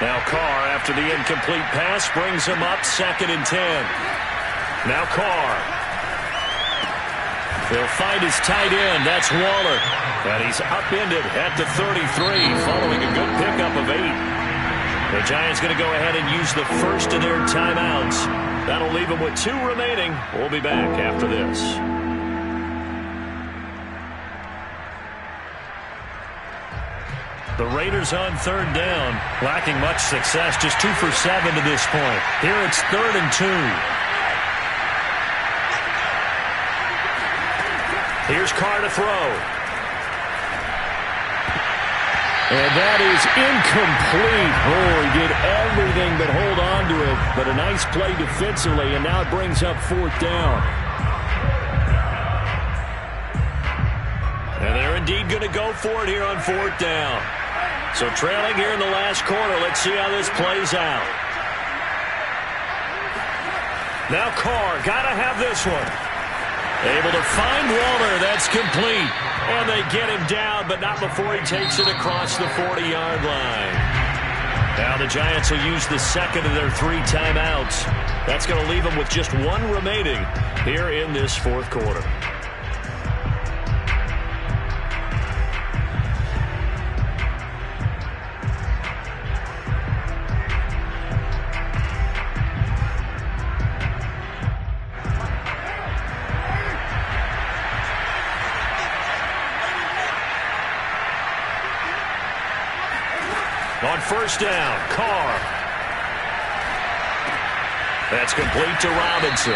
Now Carr, after the incomplete pass, brings him up 2nd and 10. Now Carr. He'll find his tight end. That's Waller. And he's upended at the 33 following a good pickup of 8. The Giants going to go ahead and use the first of their timeouts. That'll leave them with 2 remaining. We'll be back after this. The Raiders on 3rd down, lacking much success, just 2 for 7 to this point. Here it's 3rd and 2. Here's Carr to throw. And that is incomplete. Oh, he did everything but hold on to it. But a nice play defensively, and now it brings up 4th down. And they're indeed going to go for it here on 4th down. So trailing here in the last quarter. Let's see how this plays out. Now Carr, got to have this one. Able to find Waller. That's complete. And they get him down, but not before he takes it across the 40-yard line. Now the Giants will use the second of their 3 timeouts. That's going to leave them with just 1 remaining here in this 4th quarter. On 1st down, Carr. That's complete to Robinson.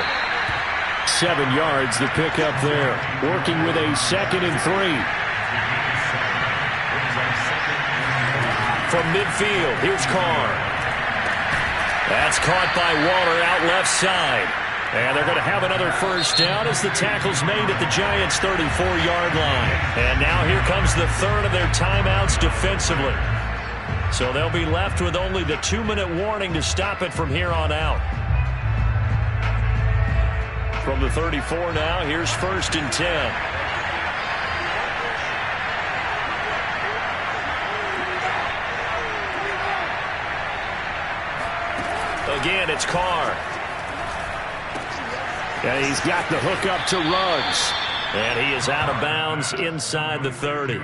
7 yards the pick up there. Working with a 2nd and 3. From midfield, here's Carr. That's caught by Waller out left side. And they're going to have another 1st down as the tackle's made at the Giants' 34-yard line. And now here comes the 3rd of their timeouts defensively. So they'll be left with only the 2-minute warning to stop it from here on out. From the 34 now, here's 1st and 10. Again, it's Carr. And he's got the hook up to Ruggs. And he is out of bounds inside the 30.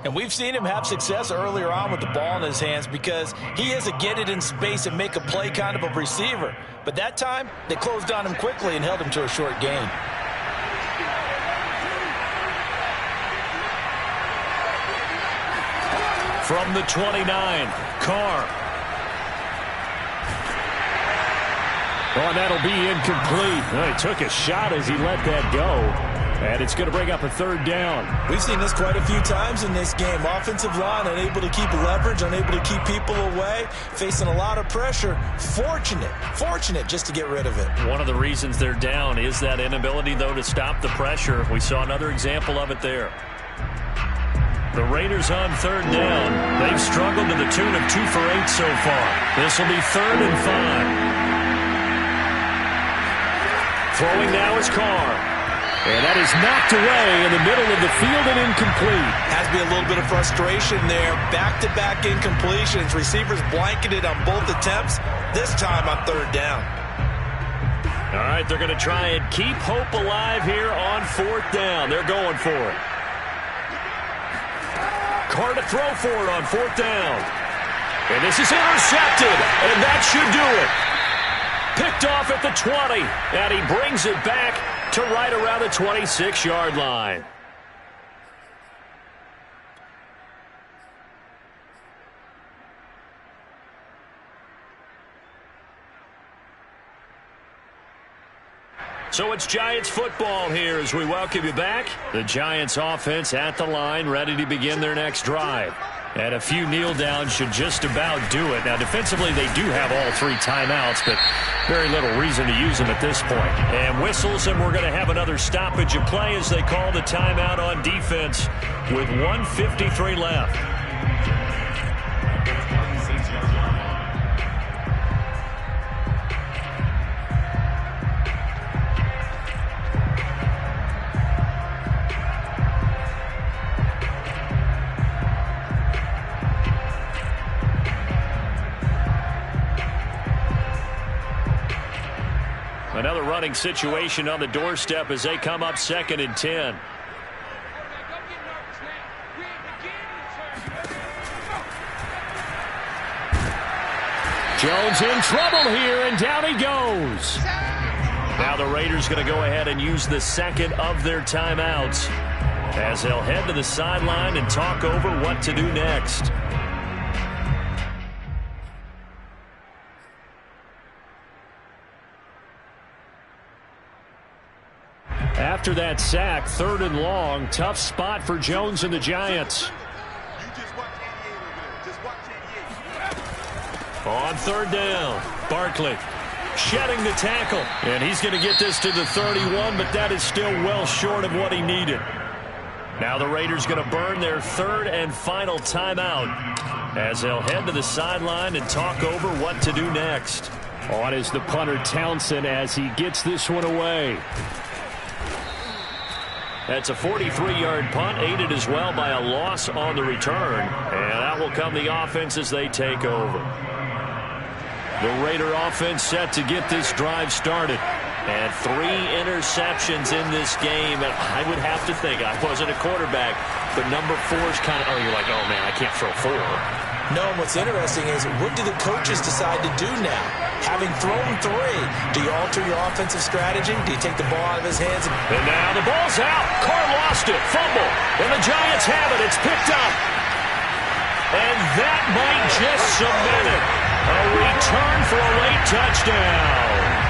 And we've seen him have success earlier on with the ball in his hands because he is a get it in space and make a play kind of a receiver. But that time, they closed on him quickly and held him to a short gain. From the 29, Carr. Oh, and that'll be incomplete. Oh, he took a shot as he let that go. And it's going to bring up a third down. We've seen this quite a few times in this game. Offensive line unable to keep leverage, unable to keep people away, facing a lot of pressure. Fortunate just to get rid of it. One of the reasons they're down is that inability, though, to stop the pressure. We saw another example of it there. The Raiders on third down. They've struggled to the tune of 2 for 8 so far. This will be 3rd and 5. Throwing now is Carr. And that is knocked away in the middle of the field and incomplete. Has to be a little bit of frustration there. Back-to-back incompletions. Receivers blanketed on both attempts. This time on third down. All right, they're going to try and keep hope alive here on 4th down. They're going for it. Carr to throw for it on 4th down. And this is intercepted. And that should do it. Picked off at the 20. And he brings it back to right around the 26-yard line. So it's Giants football here as we welcome you back. The Giants offense at the line, ready to begin their next drive. And a few kneel downs should just about do it. Now, defensively, they do have all 3 timeouts, but very little reason to use them at this point. And whistles, and we're going to have another stoppage of play as they call the timeout on defense with 1:53 left. Another running situation on the doorstep as they come up 2nd and 10. Jones in trouble here, and down he goes. Now the Raiders going to go ahead and use the 2nd of their timeouts as they'll head to the sideline and talk over what to do next. After that sack, 3rd and long, tough spot for Jones and the Giants. On 3rd down, Barkley shedding the tackle, and he's going to get this to the 31, but that is still well short of what he needed. Now the Raiders going to burn their 3rd and final timeout as they'll head to the sideline and talk over what to do next. On is the punter Townsend as he gets this one away. That's a 43-yard punt, aided as well by a loss on the return. And that will come the offense as they take over. The Raider offense set to get this drive started. And 3 interceptions in this game. And I would have to think, I wasn't a quarterback, but number 4 is kind of, you're like, oh, man, I can't throw 4. No, and what's interesting is what do the coaches decide to do now? Having thrown 3, do you alter your offensive strategy? Do you take the ball out of his hands? And now the ball's out. Carr lost it. Fumble. And the Giants have it. It's picked up. And that might just cement it. A return for a late touchdown.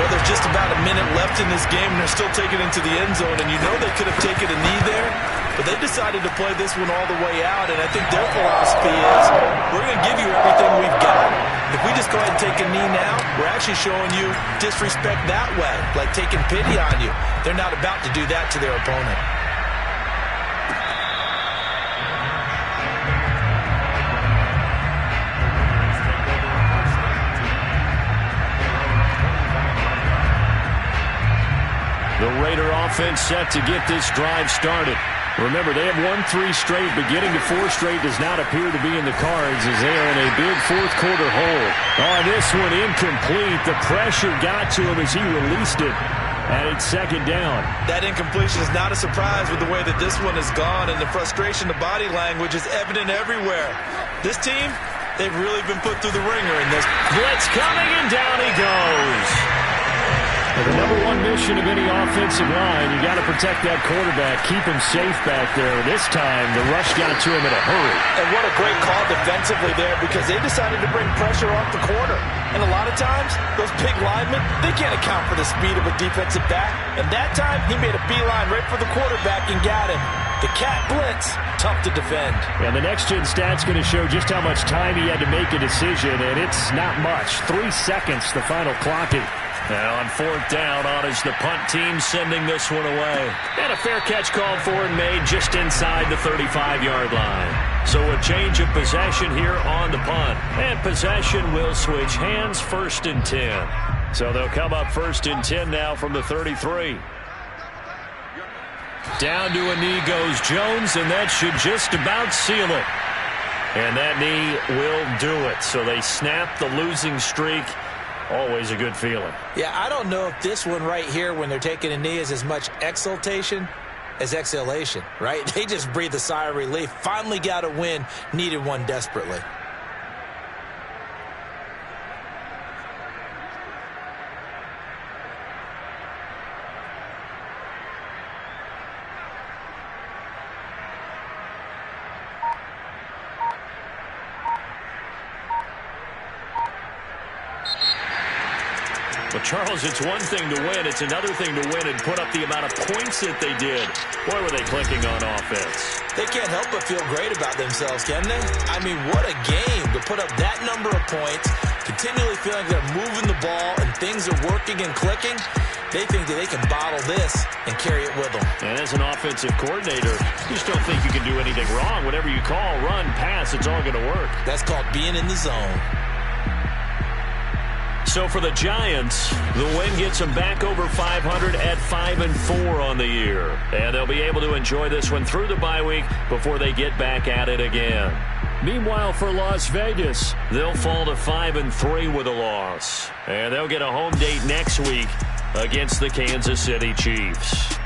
Well, there's just about a minute left in this game, and they're still taking it into the end zone. And you know they could have taken a knee there, but they decided to play this one all the way out. And I think their philosophy is, we're going to give you everything we've got. If we just go ahead and take a knee now, we're actually showing you disrespect that way, like taking pity on you. They're not about to do that to their opponent. The Raider offense set to get this drive started. Remember, they have won 3 straight, but getting to 4 straight does not appear to be in the cards as they are in a big 4th quarter hole. Oh, this one incomplete. The pressure got to him as he released it, and it's 2nd down. That incompletion is not a surprise with the way that this one has gone, and the frustration, the body language is evident everywhere. This team, they've really been put through the ringer in this. Blitz coming, and down he goes. The number one mission of any offensive line, you got to protect that quarterback, keep him safe back there. This time, the rush got to him in a hurry. And what a great call defensively there, because they decided to bring pressure off the corner. And a lot of times, those big linemen, they can't account for the speed of a defensive back. And that time, he made a beeline right for the quarterback and got him. The cat blitz, tough to defend. And the next-gen stat's going to show just how much time he had to make a decision, and it's not much. 3 seconds, the final clocking. Now on fourth down, on is the punt team sending this one away. And a fair catch called for and made just inside the 35-yard line. So a change of possession here on the punt. And possession will switch hands, 1st and 10. So they'll come up 1st and 10 now from the 33. Down to a knee goes Jones, and that should just about seal it. And that knee will do it. So they snap the losing streak. Always a good feeling. Yeah, I don't know if this one right here, when they're taking a knee, is as much exultation as exhalation, right? They just breathe a sigh of relief. Finally got a win, needed one desperately. But, Charles, it's one thing to win. It's another thing to win and put up the amount of points that they did. Boy, were they clicking on offense. They can't help but feel great about themselves, can they? I mean, what a game to put up that number of points, continually feeling like they're moving the ball and things are working and clicking. They think that they can bottle this and carry it with them. And as an offensive coordinator, you just don't think you can do anything wrong. Whatever you call, run, pass, it's all going to work. That's called being in the zone. So for the Giants, the win gets them back over 500 at 5-4 on the year. And they'll be able to enjoy this one through the bye week before they get back at it again. Meanwhile, for Las Vegas, they'll fall to 5-3 with a loss. And they'll get a home date next week against the Kansas City Chiefs.